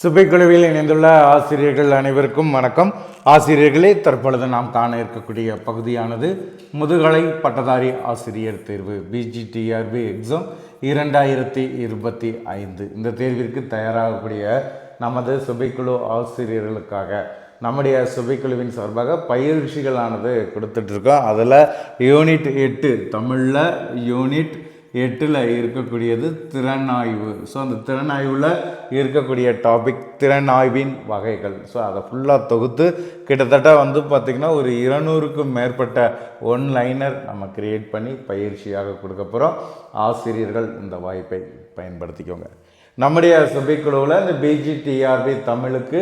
சுபைக்குழுவில் இணைந்துள்ள ஆசிரியர்கள் அனைவருக்கும் வணக்கம். ஆசிரியர்களே, தற்பொழுது நாம் காண இருக்கக்கூடிய பகுதியானது முதுகலை பட்டதாரி ஆசிரியர் தேர்வு பிஜிடிஆர்பி எக்ஸாம் 2025. இந்த தேர்விற்கு தயாராகக்கூடிய நமது சுபைக்குழு ஆசிரியர்களுக்காக நம்முடைய சுபைக்குழுவின் சார்பாக பயிற்சிகளானது கொடுத்துட்ருக்கோம். அதில் யூனிட் 8 தமிழில் யூனிட் 8ல் இருக்கக்கூடியது திறனாய்வு. ஸோ அந்த திறனாய்வில் இருக்கக்கூடிய டாபிக் திறனாய்வின் வகைகள். ஸோ அதை ஃபுல்லாக தொகுத்து கிட்டத்தட்ட பார்த்திங்கன்னா ஒரு 200க்கும் மேற்பட்ட ஒன்லைனர் நம்ம கிரியேட் பண்ணி பயிற்சியாக கொடுக்க போகிறோம். ஆசிரியர்கள் இந்த வாய்ப்பை பயன்படுத்திக்கோங்க. நம்முடைய சுபைக்குழுவில் இந்த பிஜிடிஆர்பி தமிழுக்கு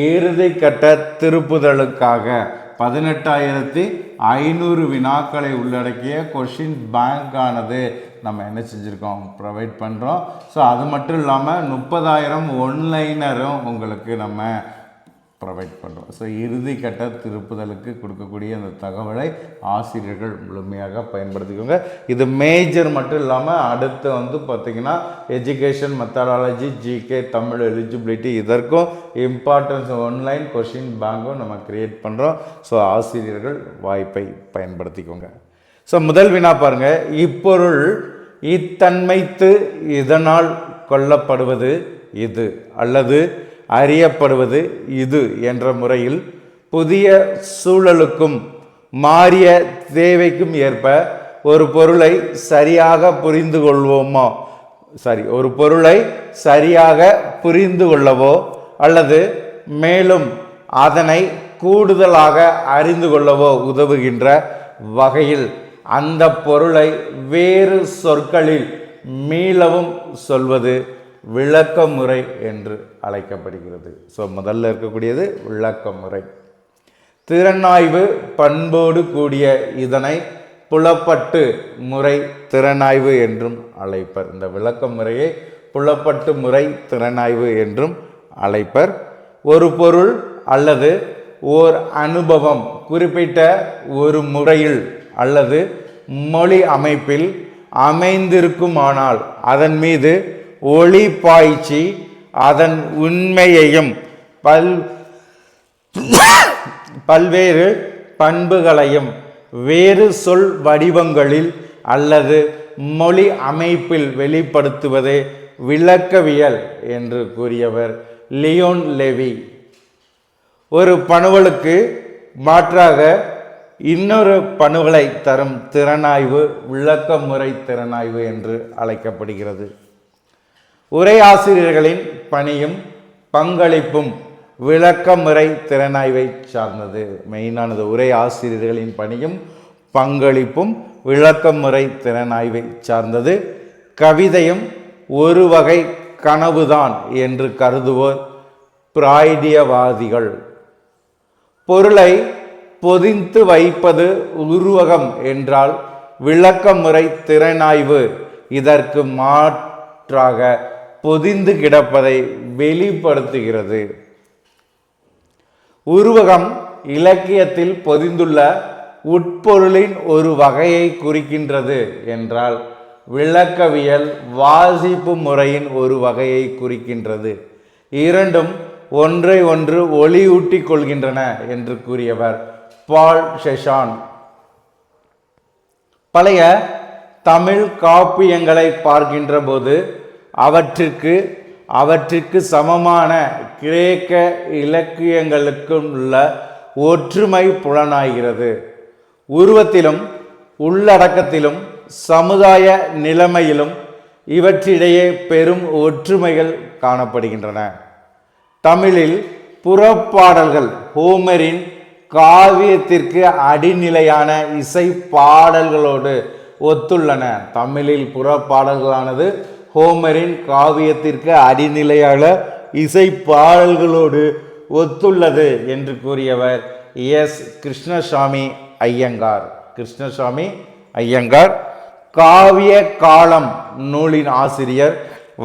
இறுதி கட்ட திருப்புதலுக்காக 18,500 வினாக்களை உள்ளடக்கிய கொஷின் பேங்கானது நம்ம என்ன செஞ்சுருக்கோம், ப்ரொவைட் பண்ணுறோம். ஸோ அது மட்டும் இல்லாமல் 30,000 ஒன்லைனரும் உங்களுக்கு நம்ம ப்ரொவைட் பண்ணுறோம். ஸோ இறுதி கட்ட திருப்புதலுக்கு கொடுக்கக்கூடிய அந்த தகவலை ஆசிரியர்கள் முழுமையாக பயன்படுத்திக்கோங்க. இது மேஜர் மட்டும் இல்லாமல் அடுத்து பார்த்திங்கன்னா education methodology, GK, Tamil eligibility, இதற்கும் இம்பார்ட்டன்ஸ் ஒன்லைன் கொஷின் பேங்கும் நம்ம கிரியேட் பண்ணுறோம். ஸோ ஆசிரியர்கள் வாய்ப்பை பயன்படுத்திக்கோங்க. ஸோ முதல் வினா பாருங்கள். இப்பொருள் இத்தன்மைத்து இதனால் கொள்ளப்படுவது இது அல்லது அறியப்படுவது இது என்ற முறையில் புதிய சூழலுக்கும் மாறிய தேவைக்கும் ஏற்ப ஒரு பொருளை சரியாக புரிந்து கொள்வோமோ ஒரு பொருளை சரியாக புரிந்து கொள்ளவோ அல்லது மேலும் அதனை கூடுதலாக அறிந்து கொள்ளவோ உதவுகின்ற வகையில் அந்த பொருளை வேறு சொற்களில் மீளவும் சொல்வது விளக்க முறை என்று அழைக்கப்படுகிறது. ஸோ முதல்ல இருக்கக்கூடியது விளக்க முறை. திறனாய்வு பண்போடு கூடிய இதனை புலப்பட்டு முறை திறனாய்வு என்றும் அழைப்பர். இந்த விளக்க முறையை புலப்பட்டு முறை திறனாய்வு என்றும் அழைப்பர். ஒரு பொருள் அல்லது ஓர் அனுபவம் குறிப்பிட்ட ஒரு முறையில் அல்லது மொழி அமைப்பில் அமைந்திருக்குமானால் அதன் மீது ஒளி பாய்ச்சி அதன் உண்மையையும் பல்வேறு பண்புகளையும் வேறு சொல் வடிவங்களில் அல்லது மொழி அமைப்பில் வெளிப்படுத்துவதே விளக்கவியல் என்று கூறியவர் லியோன் லெவி. ஒரு பணுவலுக்கு மாற்றாக இன்னொரு பணுவலை தரும் திறனாய்வு விளக்க முறை திறனாய்வு என்று அழைக்கப்படுகிறது. உரையாசிரியர்களின் பணியும் பங்களிப்பும் விளக்க முறை திறனாய்வை சார்ந்தது. மெயினானது உரை ஆசிரியர்களின் பணியும் பங்களிப்பும் விளக்க முறை திறனாய்வை சார்ந்தது. கவிதையும் ஒரு வகை கனவுதான் என்று கருதுவோர் பிராய்டியவாதிகள். பொருளை பொதிந்து வைப்பது உருவகம் என்றால் விளக்க முறை திறனாய்வு இதற்கு மாற்றாக பொதிந்து கிடப்பதை வெளிப்படுத்துகிறது. உருவகம் இலக்கியத்தில் பொதிந்துள்ள உட்பொருளின் ஒரு வகையை குறிக்கின்றது என்றால் விளக்கவியல் வாசிப்பு முறையின் ஒரு வகையை குறிக்கின்றது. இரண்டும் ஒன்றை ஒன்று ஒளியூட்டி கொள்கின்றன என்று கூறியவர் பால் செஷான். பழைய தமிழ் காப்பியங்களை பார்க்கின்ற போது அவற்றிற்கு சமமான கிரேக்க இலக்கியங்களுக்கும் உள்ள ஒற்றுமை புலனாகிறது. உருவத்திலும் உள்ளடக்கத்திலும் சமுதாய நிலைமையிலும் இவற்றிடையே பெரும் ஒற்றுமைகள் காணப்படுகின்றன. தமிழில் புறப்பாடல்கள் ஹோமரின் காவியத்திற்கு அடிநிலையான இசை பாடல்களோடு ஒத்துள்ளன. தமிழில் புறப்பாடல்களானது ஹோமரின் காவியத்திற்கு அடிநிலையான இசை பாடல்களோடு ஒத்துள்ளது என்று கூறியவர் எஸ் கிருஷ்ணசாமி ஐயங்கார். காவிய காலம் நூலின் ஆசிரியர்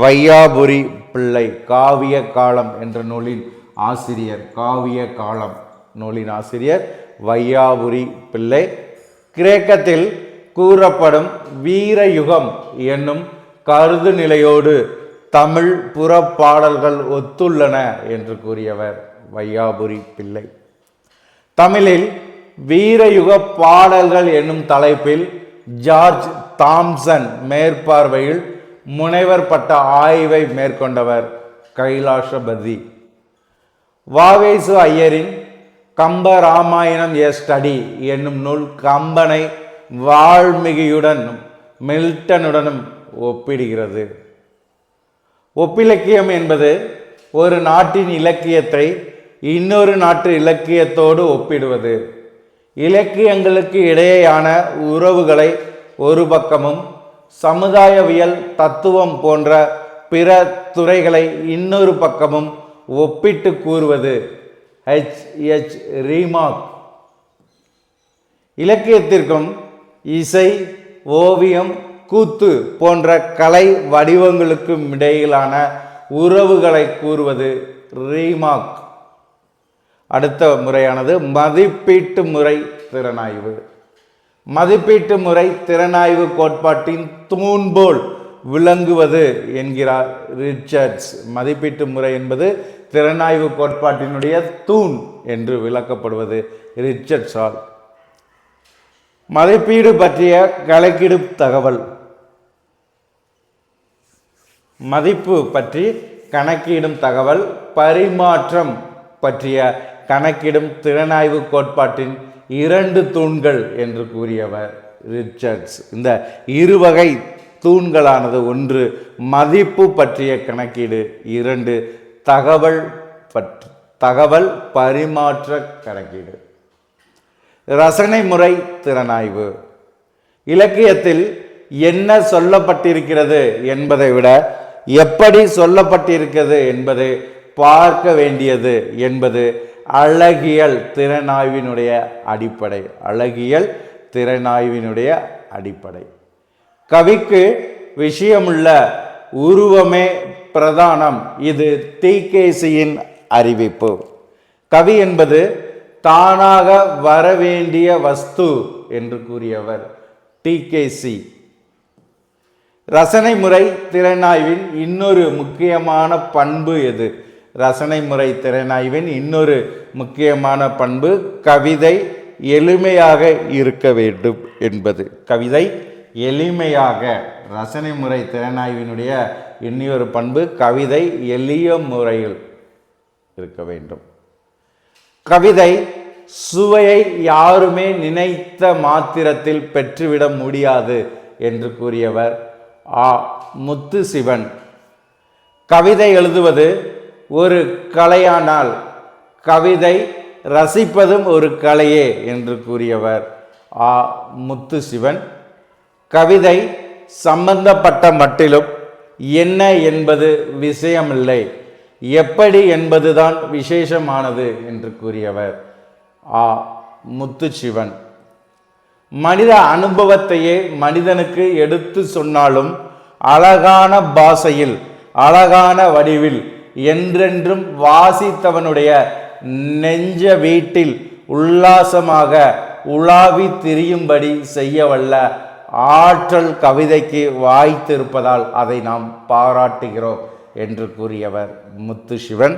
வையாபுரி பிள்ளை. காவிய காலம் என்ற நூலின் ஆசிரியர் வையாபுரி பிள்ளை. கிரேக்கத்தில் கூறப்படும் வீரயுகம் என்னும் கருது நிலையோடு தமிழ் புறப்பாடல்கள் ஒத்துள்ளன என்று கூறியவர் வையாபுரி பிள்ளை. தமிழில் வீரயுக பாடல்கள் என்னும் தலைப்பில் ஜார்ஜ் தாம்சன் மேற்பார்வையில் முனைவர் பட்ட ஆய்வை மேற்கொண்டவர் கைலாசபதி. வாவேசு ஐயரின் கம்ப ராமாயணம் ஏ ஸ்டடி என்னும் நூல் கம்பனை வால்மீகியுடனும் மில்டனுடனும் ஒப்பிடுகிறது. ஒப்பிலக்கியம் என்பது ஒரு நாட்டின் இலக்கியத்தை இன்னொரு நாட்டு இலக்கியத்தோடு ஒப்பிடுவது. இலக்கியங்களுக்கு இடையேயான உறவுகளை ஒரு பக்கமும், சமுதாயவியல், தத்துவம் போன்ற பிற துறைகளை இன்னொரு பக்கமும் ஒப்பிட்டு கூறுவது H.H. ரீமார்க். இலக்கியத்திற்கும் இசை, ஓவியம், கூத்து போன்ற கலை வடிவங்களுக்கும் இடையிலான உறவுகளை கூறுவது ரீமார்க். அடுத்த முறையானது மதிப்பீட்டு முறை திறனாய்வு. மதிப்பீட்டு முறை திறனாய்வு கோட்பாட்டின் தூண்போல் விளங்குவது என்கிறார் ரிச்சர்ட்ஸ். மதிப்பீட்டு முறை என்பது திறனாய்வு கோட்பாட்டினுடைய தூண் என்று விளக்கப்படுவது ரிச்சர்ட்ஸால். மதிப்பீடு பற்றிய கணக்கிடும் தகவல். மதிப்பு பற்றி கணக்கிடும் தகவல் பரிமாற்றம் பற்றிய கணக்கிடும் திறனாய்வு கோட்பாட்டின் 2 தூண்கள் என்று கூறியவர் ரிச்சர்ட்ஸ். இந்த இருவகை தூண்களானது, 1 மதிப்பு பற்றிய கணக்கீடு, 2 தகவல் பரிமாற்ற கணக்கீடு. ரசனை முறை திறனாய்வு. இலக்கியத்தில் என்ன சொல்லப்பட்டிருக்கிறது என்பதை விட எப்படி சொல்லப்பட்டிருக்கிறது என்பதை பார்க்க வேண்டியது என்பது அழகியல் திறனாய்வினுடைய அடிப்படை. அழகியல் திறனாய்வினுடைய அடிப்படை. கவிக்கு விஷயமுள்ள உருவமே பிரதானம். இது டிகேசியின் அறிவிப்பு. கவி என்பது தானாக வரவேண்டிய வஸ்து என்று கூறியவர் டிகேசி. ரசனை முறை திறனாய்வின் இன்னொரு முக்கியமான பண்பு எது? ரசனை முறை திறனாய்வின் இன்னொரு முக்கியமான பண்பு கவிதை எளிமையாக இருக்க வேண்டும் என்பது. கவிதை எளிமையாக. ரசனை முறை திறனாய்வினுடைய இன்னொரு பண்பு கவிதை எளிய முறையில் இருக்க வேண்டும். கவிதை சுவையை யாருமே நினைத்த மாத்திரத்தில் பெற்றுவிட முடியாது என்று கூறியவர் முத்துசிவன். கவிதை எழுதுவது ஒரு கலையானால் கவிதை ரசிப்பதும் ஒரு கலையே என்று கூறியவர் முத்துசிவன். கவிதை சம்பந்தப்பட்ட மட்டிலும் என்ன என்பது விஷயமில்லை, எப்படி என்பதுதான் விசேஷமானது என்று கூறியவர் முத்துசிவன். மனித அனுபவத்தையே மனிதனுக்கு எடுத்து சொன்னாலும் அழகான பாஷையில், அழகான வடிவில் என்றென்றும் வாசித்தவனுடைய நெஞ்ச வீட்டில் உல்லாசமாக உலாவி திரியும்படி செய்யவல்ல ஆற்றல் கவிதைக்கு வாய்த்திருப்பதால் அதை நாம் பாராட்டுகிறோம் என்று கூறியவர் முத்துசிவன்.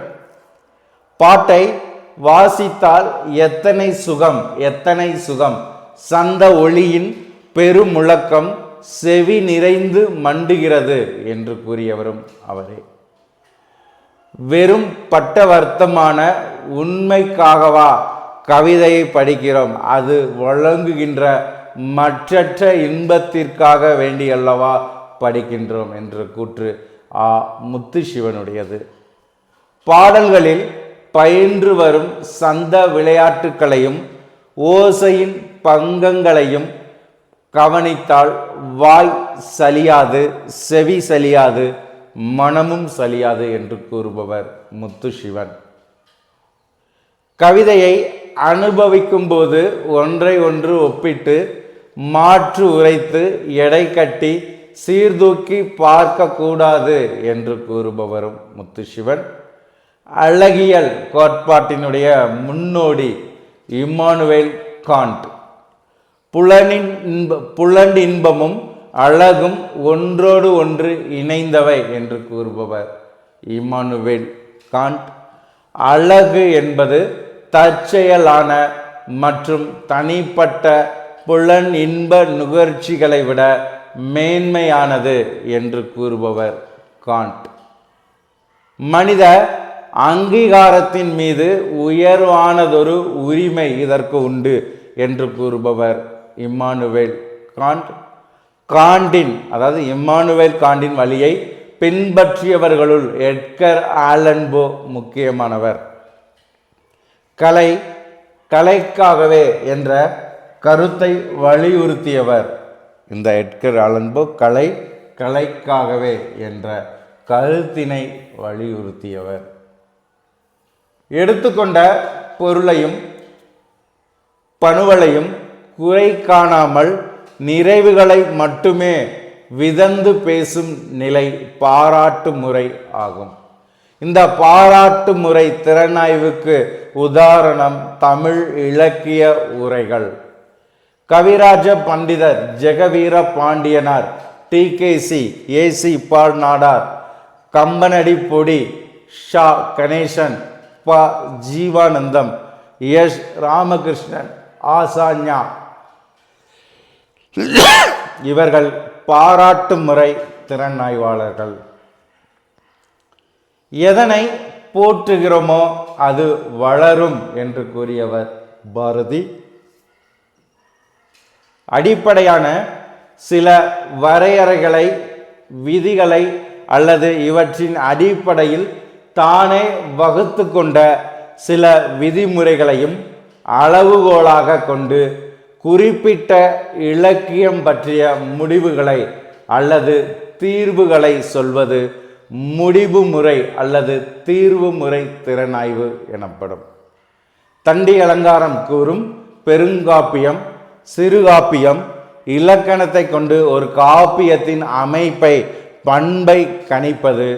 பாட்டை வாசித்தால் எத்தனை சுகம், எத்தனை சுகம், சந்த ஒளியின் பெருமுழக்கம் செவி நிறைந்து மண்டுகிறது என்று கூறியவரும் அவரே. வெறும் பட்டவர்த்தமான உண்மைக்காகவா கவிதையை படிக்கிறோம்? அது வழங்குகின்ற மற்றற்ற இன்பத்திற்காக வேண்டியல்லவா படிக்கின்றோம் என்ற கூற்று முத்துசிவனுடையது. பாடல்களில் பயின்று வரும் சந்த விளையாட்டுக்களையும் ஓசையின் பங்கங்களையும் கவனித்தால் வாய் சலியாது, செவி சலியாது, மனமும் சலியாது என்று கூறுபவர் முத்துசிவன். கவிதையை அனுபவிக்கும் போது ஒன்றை ஒன்று ஒப்பிட்டு மாற்று உரைத்து எடை கட்டி சீர்தூக்கி பார்க்கக்கூடாது என்று கூறுபவரும் முத்துசிவன். அழகியல் கோட்பாட்டினுடைய முன்னோடி இம்மானுவேல் காண்ட். புலனின்பமும் அழகும் ஒன்றோடு ஒன்று இணைந்தவை என்று கூறுபவர் இம்மானுவேல் காண்ட். அழகு என்பது தற்செயலான மற்றும் தனிப்பட்ட புலன் இன்ப நுகர்ச்சிகளை விட மேன்மையானது என்று கூறுபவர் காண்ட். மனித அங்கீகாரத்தின் மீது உயர்வானதொரு உரிமை இதற்கு உண்டு என்று கூறுபவர் இம்மானுவேல் காண்ட். காண்டின் அதாவது இம்மானுவேல் காண்டின் வழியை பின்பற்றியவர்களுள் எட்கர் ஆலன் போ முக்கியமானவர். கலைக்காகவே என்ற கருத்தை வலியுறுத்தியவர். இந்த எட்கர் ஆலன் போ கலைக்காகவே என்ற கருத்தினை வலியுறுத்தியவர். எடுத்துக்கொண்ட பொருளையும் பணுவலையும் குறை காணாமல் நிறைவுகளை மட்டுமே விதந்து பேசும் நிலை பாராட்டு முறை ஆகும். இந்த பாராட்டு முறை திறனாய்வுக்கு உதாரணம் தமிழ் இலக்கிய உரைகள். கவிராஜ பண்டிதர் ஜெகவீர பாண்டியனார், டிகேசி, ஏசி பால் நாடார், கம்பனடி பொடி, ஷா கணேசன், ப ஜீவானந்தம், எஸ் ராமகிருஷ்ணன், ஆசான்யா இவர்கள் பாராட்டு முறை திறனாய்வாளர்கள். எதனை போற்றுகிறோமோ அது வளரும் என்று கூறியவர் பாரதி. அடிப்படையான சில வரையறைகளை, விதிகளை அல்லது இவற்றின் அடிப்படையில் தானே வகுத்து கொண்ட சில விதிமுறைகளையும் அளவுகோலாக கொண்டு குறிப்பிட்ட இலக்கியம் பற்றிய முடிவுகளை அல்லது தீர்வுகளை சொல்வது முடிவு முறை அல்லது தீர்வு முறை திறனாய்வு எனப்படும். தண்டி அலங்காரம் கூறும் பெருங்காப்பியம், சிறுகாப்பியம், இலக்கணத்தை கொண்டு ஒரு காப்பியத்தின் அமைப்பை, பண்பை கணிப்பது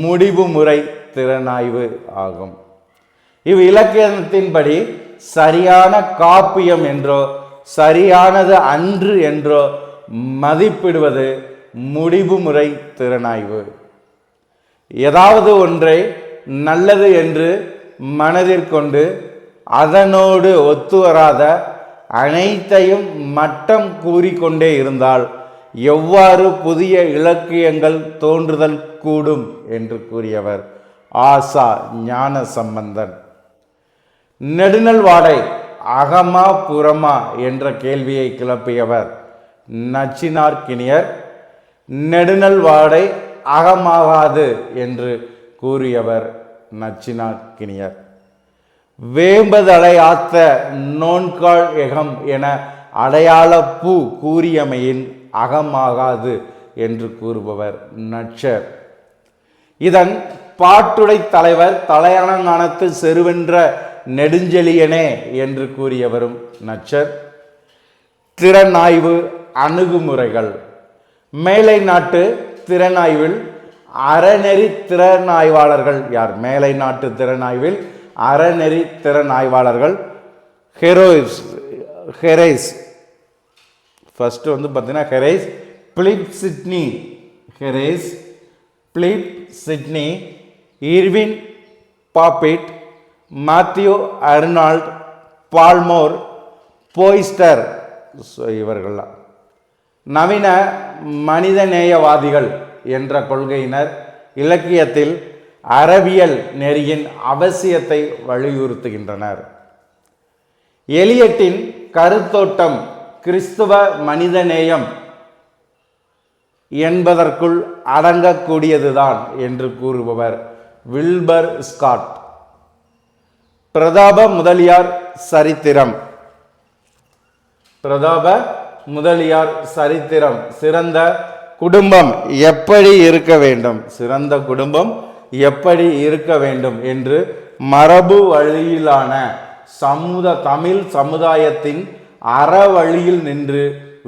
முடிவு முறை திறனாய்வு ஆகும். இவ் இலக்கியத்தின்படி சரியான காப்பியம் என்றோ சரியானது அன்று என்றோ மதிப்பிடுவது முடிவு முறை திறனாய்வு. ஏதாவது ஒன்றை நல்லது என்று மனதிற்கொண்டு அதனோடு ஒத்துவராத அனைத்தையும் மட்டம் கூறிக்கொண்டே இருந்தால் எவ்வாறு புதிய இலக்கியங்கள் தோன்றுதல் கூடும் என்று கூறியவர் ஆசா ஞான சம்பந்தன். நெடுநல் வாடை அகமா புறமா என்ற கேள்வியை கிளப்பியவர் நச்சினார்க்கினியர். நெடுநல் வாடை அகமாகாது என்று கூறியவர் நச்சினார்க்கினியர். வேம்பதலை ஆத்த நோன்கால் எகம் என அடையாள பூ கூறியமையின் அகமாகாது என்று கூறுபவர் நச்சர். இதன் பாட்டுடை தலைவர் தலையணங்கானத்து செருவென்ற நெடுஞ்செழியனே என்று கூறியவரும் நச்சர். திறனாய்வு அணுகுமுறைகள். மேலை நாட்டு திறனாய்வில் அறநெறி திறனாய்வாளர்கள் யார்? மேலை நாட்டு திறனாய்வில் அறநெறி திறனாய்வாளர்கள் ஹெரைஸ் ஃபர்ஸ்ட் பார்த்தீங்கன்னா ஹெரைஸ், Philip Sydney, Irwin பாப்பிட், Matthew Arnold, Balamore, போய்ஸ்டர் இவர்கள்லாம். நவீன மனிதநேயவாதிகள் என்ற கொள்கையினர் இலக்கியத்தில் அறவியல் நெறியின் அவசியத்தை வலியுறுத்துகின்றனர். எலியட்டின் கருத்தோட்டம் கிறிஸ்துவ மனிதநேயம் என்பதற்குள் அடங்கக்கூடியதுதான் என்று கூறுபவர் வில்பர் ஸ்காட். பிரதாப முதலியார் சரித்திரம். சிறந்த குடும்பம் எப்படி இருக்க வேண்டும், சிறந்த குடும்பம் எப்படி இருக்க வேண்டும் என்று மரபு வழியிலான தமிழ் சமுதாயத்தின் அறவழியில் நின்று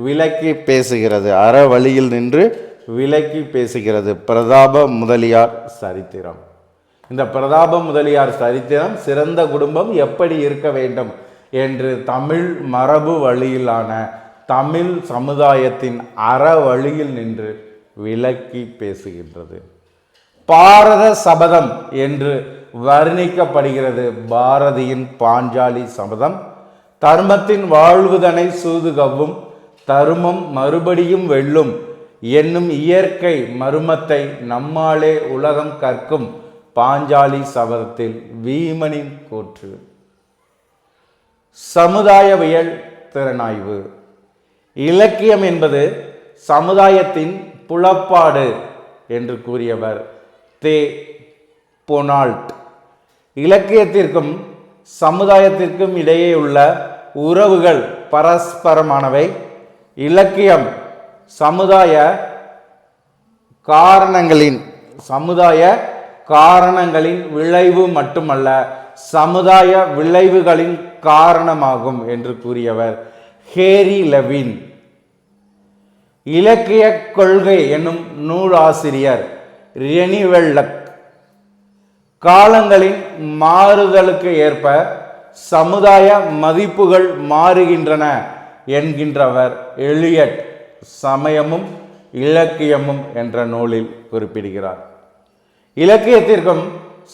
விலக்கி பேசுகிறது பிரதாப முதலியார் சரித்திரம். இந்த பிரதாப முதலியார் சரித்திரம் சிறந்த குடும்பம் எப்படி இருக்க வேண்டும் என்று தமிழ் மரபு வழியிலான தமிழ் சமுதாயத்தின் அற வழியில் நின்று விளக்கி பேசுகின்றது. பாரத சபதம் என்று வர்ணிக்கப்படுகிறது பாரதியின் பாஞ்சாலி சபதம். தர்மத்தின் வாழ்வுதனை சூதுகவும் தருமம் மறுபடியும் வெல்லும் என்னும் இயற்கை மருமத்தை நம்மாலே உலகம் கற்கும் பாஞ்சாலி சபதத்தில் வீமனின் கூற்று. சமுதாயவியல் திறனாய்வு. இலக்கியம் என்பது சமுதாயத்தின் புலப்பாடு என்று கூறியவர் தே பொனால்ட். இலக்கியத்திற்கும் சமுதாயத்திற்கும் இடையே உள்ள உறவுகள் பரஸ்பரமானவை. இலக்கியம் சமுதாய காரணங்களின் விளைவு மட்டுமல்ல, சமுதாய விளைவுகளின் காரணமாகும் என்று கூறியவர் ஹேரி லெவின். இலக்கிய கொள்கை என்னும் நூலாசிரியர் ரெனிவெல்லக். காலங்களின் மாறுதலுக்கு ஏற்ப சமுதாய மதிப்புகள் மாறுகின்றன என்கின்றவர் எலியட் சமயமும் இலக்கியமும் என்ற நூலில் குறிப்பிடுகிறார். இலக்கியத்திற்கும்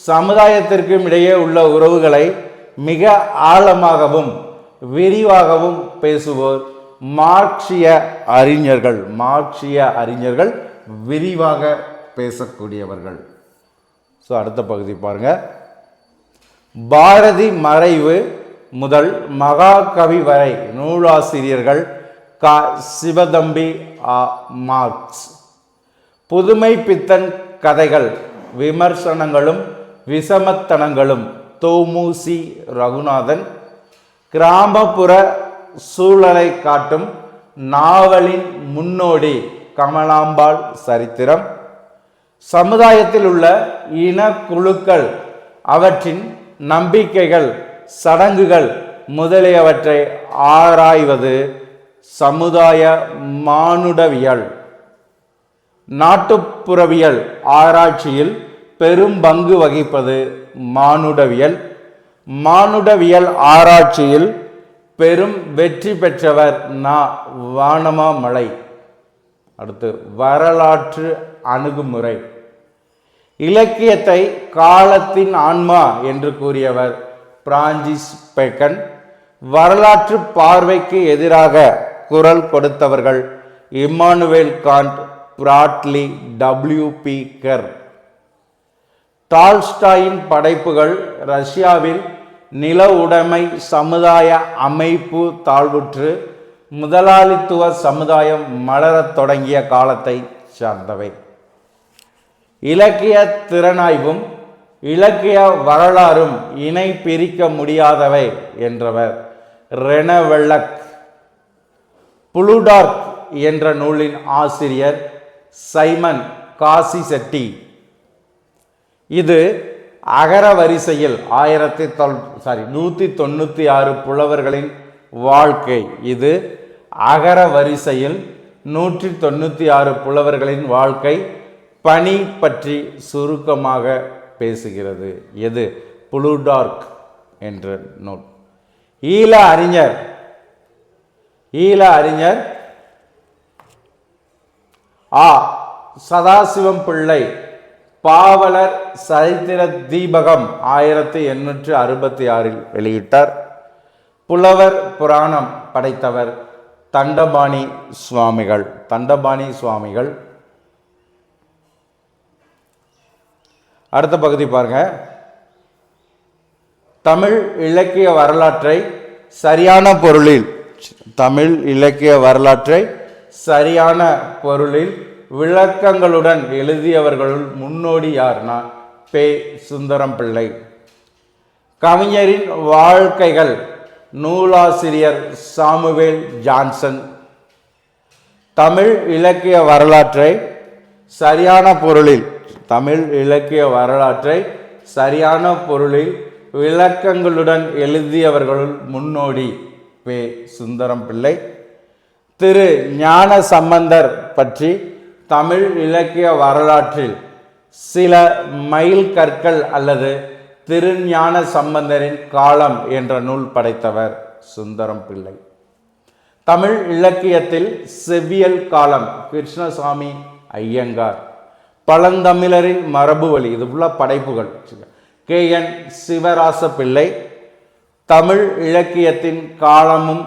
சமுதாயத்திற்கும் இடையே உள்ள உறவுகளை மிக ஆழமாகவும் விரிவாகவும் பேசுவோர் மார்க்சிய அறிஞர்கள் விரிவாக பேசக்கூடியவர்கள். ஸோ அடுத்த பகுதி பாருங்க. பாரதி மறைவு முதல் மகாகவி வரை நூலாசிரியர்கள் க. சிவதம்பி, மார்க்ஸ். புதுமை பித்தன் கதைகள் விமர்சனங்களும் விசமத்தனங்களும் தோமுசி ரகுநாதன். கிராமப்புற சூழலை காட்டும் நாவலின் முன்னோடி கமலாம்பாள் சரித்திரம். சமுதாயத்தில் உள்ள இனக்குழுக்கள், அவற்றின் நம்பிக்கைகள், சடங்குகள் முதலியவற்றை ஆராய்வது சமுதாய மானுடவியல். நாட்டுப்புறவியல் ஆராய்ச்சியில் பெரும் பங்கு வகிப்பது மானுடவியல். மானுடவியல் ஆராய்ச்சியில் பெரும் வெற்றி பெற்றவர் நா. வானமாமலை. அடுத்து வரலாற்று அணுகுமுறை. இலக்கியத்தை காலத்தின் ஆன்மா என்று கூறியவர் பிரான்சிஸ் பேக்கன். வரலாற்று பார்வைக்கு எதிராக குரல் கொடுத்தவர்கள் இம்மானுவேல் காண்ட், பிராட்லி, டபிள்யூ.பி. கெர். டால்ஸ்டாயின் படைப்புகள் ரஷ்யாவில் நில உடைமை சமுதாய அமைப்பு தாழ்வுற்று முதலாளித்துவ சமுதாயம் மலரத் தொடங்கிய காலத்தை சார்ந்தவை. இலக்கிய திறனாய்வும் இலக்கிய வரலாறும் இணை பிரிக்க முடியாதவை என்றவர் ரெனவெல்லக். புளூடார்க் என்ற நூலின் ஆசிரியர் சைமன் காசி செட்டி. இது அகர வரிசையில் 196 புலவர்களின் வாழ்க்கை. இது அகர வரிசையில் 196 புலவர்களின் வாழ்க்கை பணி பற்றி சுருக்கமாக பேசுகிறது. எது? புளூடார்க் என்ற நூல். ஈழ அறிஞர் ஆ. சதாசிவம் பிள்ளை பாவலர் சரித்திர தீபகம் 1866 வெளியிட்டார். புலவர் புராணம் படைத்தவர் தண்டபாணி சுவாமிகள். அடுத்த பகுதி பாருங்க. தமிழ் இலக்கிய வரலாற்றை சரியான பொருளில் விளக்கங்களுடன் எழுதியவர்களுள் முன்னோடி யார்னா பே. சுந்தரம் பிள்ளை. கவிஞரின் வாழ்க்கைகள் நூலாசிரியர் சாமுவேல் ஜான்சன். தமிழ் இலக்கிய வரலாற்றை சரியான பொருளில் விளக்கங்களுடன் எழுதியவர்களுள் முன்னோடி பே. சுந்தரம் பிள்ளை. திரு ஞான சம்பந்தர் பற்றி தமிழ் இலக்கிய வரலாற்றில் சில மைல் கற்கள் அல்லது திருஞான சம்பந்தரின் காலம் என்ற நூல் படைத்தவர் சுந்தரம் பிள்ளை. தமிழ் இலக்கியத்தில் செவ்வியல் காலம் கிருஷ்ணசாமி ஐயங்கார். பழந்தமிழரின் மரபு வழி, இது ஃபுல்லாக படைப்புகள். KN சிவராச பிள்ளை. தமிழ் இலக்கியத்தின் காலமும்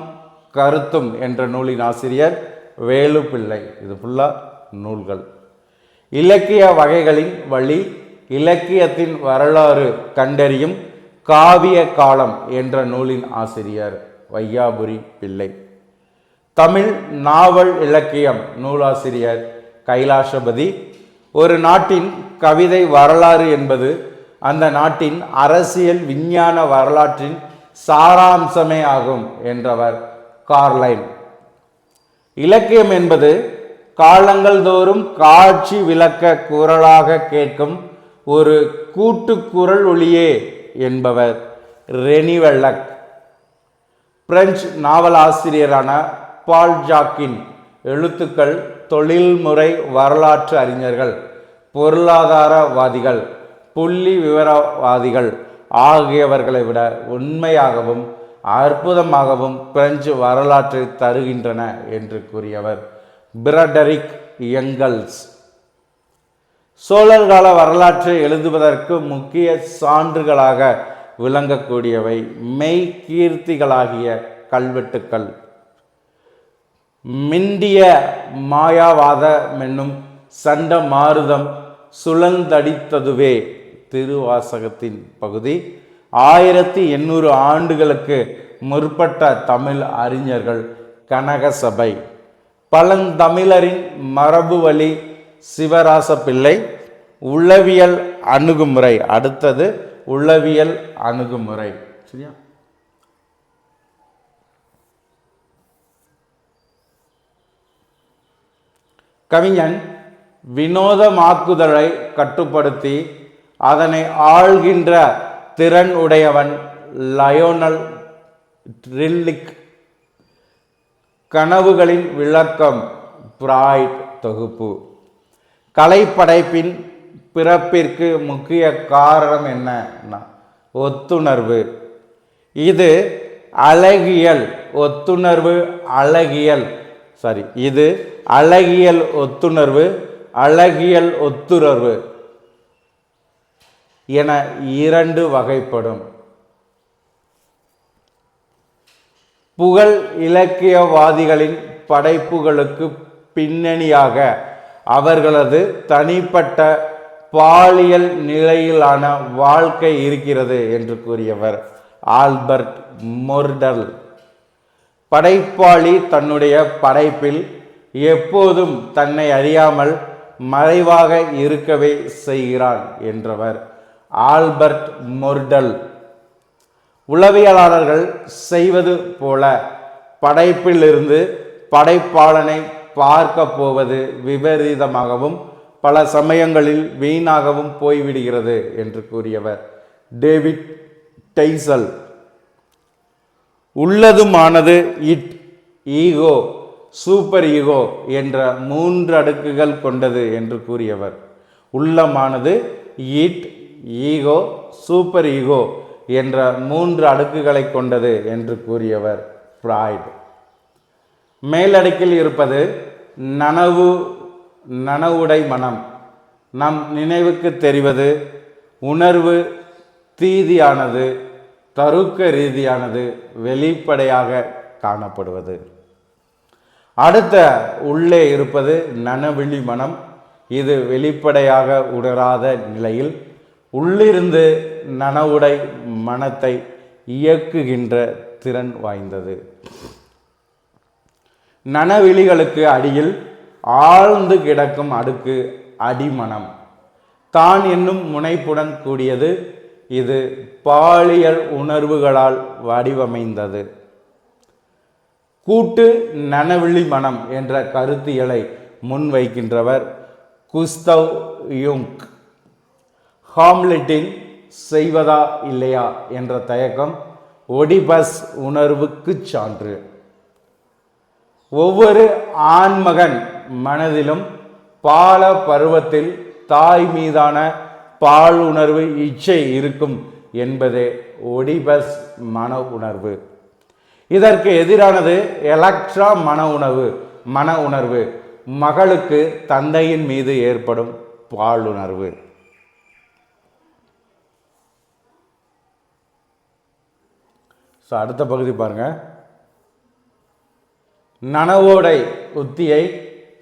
கருத்தும் என்ற நூலின் ஆசிரியர் வேலு பிள்ளை. இது ஃபுல்லாக நூல்கள். இலக்கிய வகைகளின் வழி இலக்கியத்தின் வரலாறு கண்டறியும் காவிய காலம் என்ற நூலின் ஆசிரியர் வையாபுரி பிள்ளை. தமிழ் நாவல் இலக்கியம் நூலாசிரியர் கைலாசபதி. ஒரு நாட்டின் கவிதை வரலாறு என்பது அந்த நாட்டின் அரசியல் விஞ்ஞான வரலாற்றின் சாராம்சமே ஆகும் என்றவர் கார்லைன். இலக்கியம் என்பது காலங்கள் தோறும் காட்சி விளக்க குரலாக கேட்கும் ஒரு கூட்டு குரல் ஒளியே என்பவர் ரெனிவெல்லக். பிரெஞ்சு நாவலாசிரியரான பால் ஜாக்கின் எழுத்துக்கள் தொழில்முறை வரலாற்று அறிஞர்கள், பொருளாதாரவாதிகள், புள்ளி விவரவாதிகள் ஆகியவர்களை விட உண்மையாகவும் அற்புதமாகவும் பிரெஞ்சு வரலாற்றை தருகின்றன என்று கூறியவர் பிரடரிக் எங்கல்ஸ். சோழர் கால வரலாற்றை எழுதுவதற்கு முக்கிய சான்றுகளாக விளங்கக்கூடியவை மெய்கீர்த்திகளாகிய கல்வெட்டுக்கள். மிண்டிய மாயாவாத மென்னும் சண்ட மாருதம் சுழந்தடித்ததுவே திருவாசகத்தின் பகுதி. 1800 ஆண்டுகளுக்கு முற்பட்ட தமிழ் அறிஞர்கள் கனகசபை. பழந்தமிழரின் மரபு வழி சிவராச பிள்ளை. உளவியல் அணுகுமுறை. அடுத்தது உளவியல் அணுகுமுறை. சரியா? கவிஞன் வினோதமாக்குதலை கட்டுப்படுத்தி அதனை ஆள்கின்ற திறன் உடையவன் லயோனல் ட்ரில்லிக். கனவுகளின் விளக்கம் பிராய்ட் தொகுப்பு. கலைப்படைப்பின் பிறப்பிற்கு முக்கிய காரணம் என்ன? ஒத்துணர்வு. இது அழகியல் ஒத்துணர்வு அழகியல் இது அழகியல் ஒத்துணர்வு அழகியல் ஒத்துணர்வு என 2 வகைப்படும். புகழ் இலக்கியவாதிகளின் படைப்புகளுக்கு பின்னணியாக அவர்களது தனிப்பட்ட பாலியல் நிலையிலான வாழ்க்கை இருக்கிறது என்று கூறியவர் ஆல்பர்ட் மொர்டல். படைப்பாளி தன்னுடைய படைப்பில் எப்போதும் தன்னை அறியாமல் மறைவாக இருக்கவே செய்கிறான் என்றவர் ஆல்பர்ட் மொர்டல். உளவியலாளர்கள் செய்வது போல படைப்பிலிருந்து படைப்பாளனை பார்க்க போவது விபரீதமாகவும் பல சமயங்களில் வீணாகவும் போய்விடுகிறது என்று கூறியவர் டேவிட் டெய்சல். உள்ளதுமானது இட், ஈகோ, சூப்பர் ஈகோ என்ற 3 அடுக்குகள் கொண்டது என்று கூறியவர். உள்ளமானது இட், ஈகோ, சூப்பர் ஈகோ என்ற 3 அடுக்குகளை கொண்டது என்று கூறியவர் ஃப்ராய்ட். மேலடுக்கில் இருப்பது நனவுடை மனம். நம் நினைவுக்கு தெரிவது உணர்வு தீதியானது, தருக்க ரீதியானது, வெளிப்படையாக காணப்படுவது. அடுத்த உள்ளே இருப்பது நனவிழி மனம். இது வெளிப்படையாக உணராத நிலையில் உள்ளிருந்து நனவுடை மனத்தை இயக்குகின்ற திறன் வாய்ந்தது. நனவிழிகளுக்கு அடியில் ஆழ்ந்து கிடக்கும் அடுக்கு அடிமனம். தான் என்னும் முனைப்புடன் கூடியது. இது பாலியல் உணர்வுகளால் வடிவமைந்தது. கூட்டு நனவிழி மனம் என்ற கருத்தியலை முன்வைக்கின்றவர் குஸ்தவ் யுங். ஹாம்லெட்டின் செய்வதா இல்லையா என்ற தயக்கம் ஒடிபஸ் உணர்வுக்கு சான்று. ஒவ்வொரு ஆண்மகன் மனதிலும் பால பருவத்தில் தாய் மீதான பால் உணர்வு இச்சை இருக்கும் என்பதே ஒடிபஸ் மன உணர்வு. இதற்கு எதிரானது எலக்ட்ரா மன உணர்வு, மகளுக்கு தந்தையின் மீது ஏற்படும் பாலுணர்வு. அடுத்த பகுதி பாருங்க. நனவோடை உத்தியை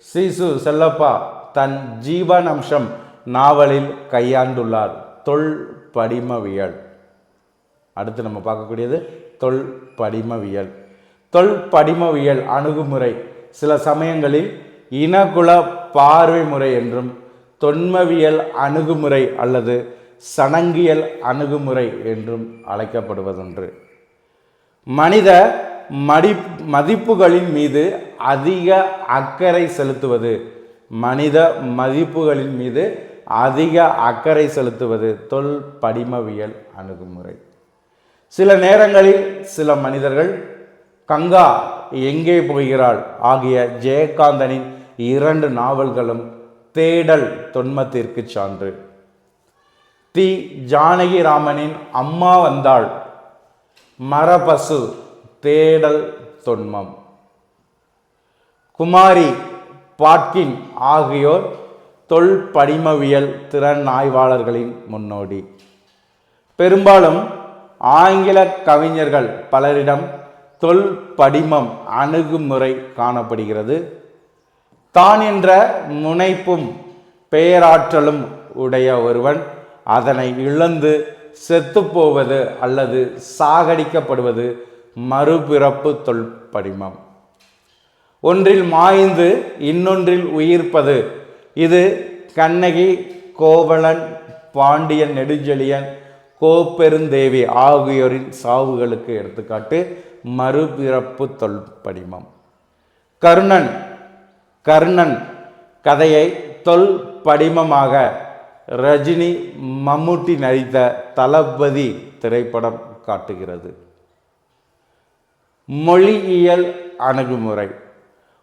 சிசு செல்லப்பா தன் ஜீவனம்சம் நாவலில் கையாண்டுள்ளார். தொல்படிமவியல். அடுத்து நம்ம பார்க்கக்கூடியது தொல்படிமவியல். தொல்படிமவியல் அணுகுமுறை சில சமயங்களில் இனகுல பார்வை முறை என்றும், தொன்மவியல் அணுகுமுறை அல்லது சனங்கியல் அணுகுமுறை என்றும் அழைக்கப்படுவதொன்று. மனித மதிப்புகளின் மீது அதிக அக்கறை செலுத்துவது, மனித மதிப்புகளின் மீது அதிக அக்கறை செலுத்துவது தொல்படிமவியல் அணுகுமுறை. சில நேரங்களில் சில மனிதர்கள் கங்கா எங்கே போகிறாள் ஆகிய ஜெயகாந்தனின் 2 நாவல்களும் தேடல் தொன்மத்திற்கு சான்று. தி ஜானகிராமனின் அம்மா வந்தாள், மரபசு தேடல் தொன்மம். குமாரி பாட்கின் ஆகியோர் தொல்படிமவியல் திறன் ஆய்வாளர்களின் முன்னோடி. பெரும்பாலும் ஆங்கில கவிஞர்கள் பலரிடம் தொல்படிமம் அணுகுமுறை காணப்படுகிறது. தான் என்ற முனைப்பும் பேராற்றலும் உடைய ஒருவன் அதனை இழந்து செத்துப்போவது அல்லது சாகடிக்கப்படுவது மறுபிறப்பு தொல்படிமம். ஒன்றில் மாய்ந்து இன்னொன்றில் உயிர்ப்பது. இது கண்ணகி, கோவலன், பாண்டியன் நெடுஞ்செழியன், கோப்பெருந்தேவி ஆகியோரின் சாவுகளுக்கு எடுத்துக்காட்டு. மறுபிறப்பு தொல்படிமம். கர்ணன் கதையை தொல்படிமமாக ரஜினி, மம்முட்டி நடித்த தளபதி திரைப்படம் காட்டுகிறது. மொழியியல் அணுகுமுறை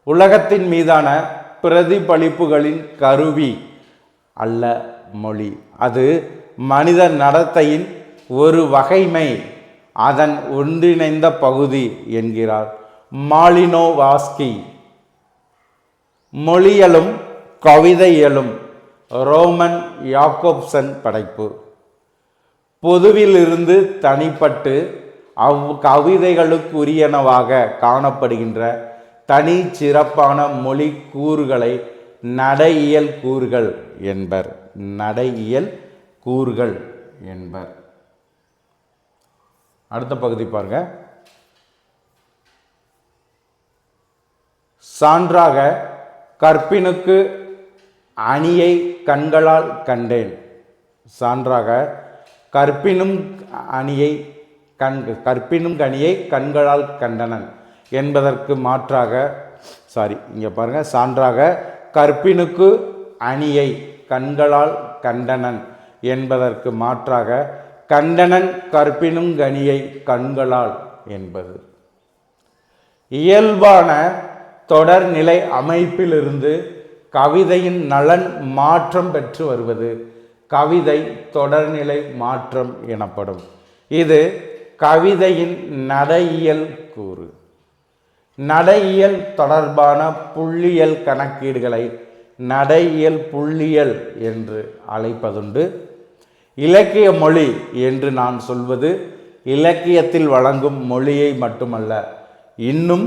உலகத்தின் மீதான பிரதிபலிப்புகளின் கருவி அல்ல மொழி. அது மனித நடத்தையின் ஒரு வகைமை, அதன் ஒன்றிணைந்த பகுதி என்கிறார் மாலினோவாஸ்கி. மொழியலும் கவிதையலும் ரோமன் யாக்கோப்சன் படைப்பு. பொதுவிலிருந்து தனிப்பட்டு கவிதைகளுக்குரியனவாக காணப்படுகின்ற தனி சிறப்பான மொழி கூறுகளை நடையியல் கூறுகள் என்பர். நடையியல் கூறுகள் என்பர். அடுத்த பகுதி பாருங்க. சான்றாக கற்பினுக்கு அணியை கண்களால் கண்டேன். சான்றாக கற்பினும் கனியை கண்களால் கண்டனன் என்பதற்கு மாற்றாக இங்கே பாருங்க. சான்றாக கற்பினுக்கு அணியை கண்களால் கண்டனன் என்பதற்கு மாற்றாக கண்டனன் கற்பினும் கனியை கண்களால் என்பது. இயல்பான தொடர்நிலை அமைப்பிலிருந்து கவிதையின் நலன் மாற்றம் பெற்று வருவது கவிதை தொடர்நிலை மாற்றம் எனப்படும். இது கவிதையின் நடையியல் கூறு. நடையியல் தொடர்பான புள்ளியியல் கணக்கீடுகளை நடையியல் புள்ளியியல் என்று அழைப்பதுண்டு. இலக்கிய மொழி என்று நான் சொல்வது இலக்கியத்தில் வழங்கும் மொழியை மட்டுமல்ல, இன்னும்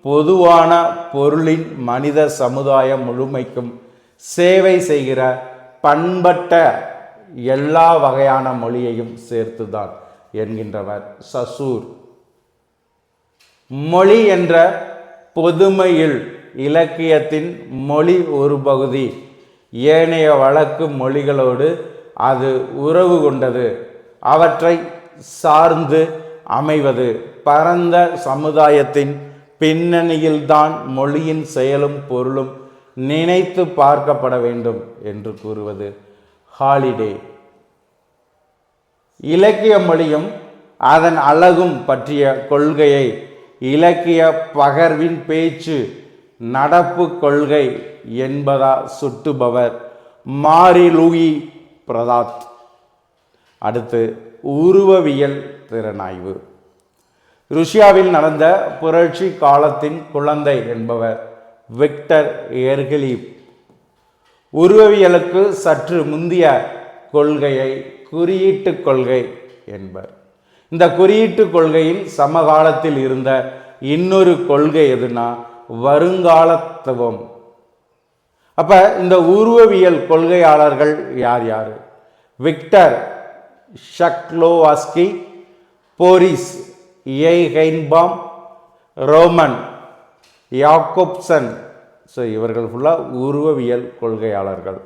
பொதுவான பொருளின் மனித சமுதாய முழுமைக்கும் சேவை செய்கிற பண்பட்ட எல்லா வகையான மொழியையும் சேர்த்துதான் என்கின்றவர் சசூர். மொழி என்ற பொதுமையில் இலக்கியத்தின் மொழி ஒரு பகுதி. ஏனைய வழக்கு மொழிகளோடு அது உறவு கொண்டது. அவற்றை சார்ந்து அமைவது பரந்த சமுதாயத்தின் பின்னணியில்தான் மொழியின் செயலும் பொருளும் நினைத்து பார்க்கப்பட வேண்டும் என்று கூறுவது ஹாலிடே. இலக்கிய மொழியும் அதன் அழகும் பற்றிய கொள்கையை இலக்கிய பகர்வின் பேச்சு நடப்பு கொள்கை என்பதா சுட்டுபவர் மாரி லூயி பிரதாத். அடுத்து உருவவியல் திறனாய்வு. ருஷ்யாவில் நடந்த புரட்சி காலத்தின் குழந்தை என்பவர் விக்டர் எர்கிலீவ். உருவவியலுக்கு சற்று முந்திய கொள்கையை குறியீட்டு கொள்கை என்பர். இந்த குறியீட்டு கொள்கையில் சமகாலத்தில் இருந்த இன்னொரு கொள்கை எதுனா வருங்காலத்துவம். அப்ப இந்த உருவவியல் கொள்கையாளர்கள் யார் யார்? Victor Shklovsky, Boris Eikhenbaum, Roman Jakobson. So இவர்கள் ஃபுல்லாக உருவவியல் கொள்கையாளர்கள்.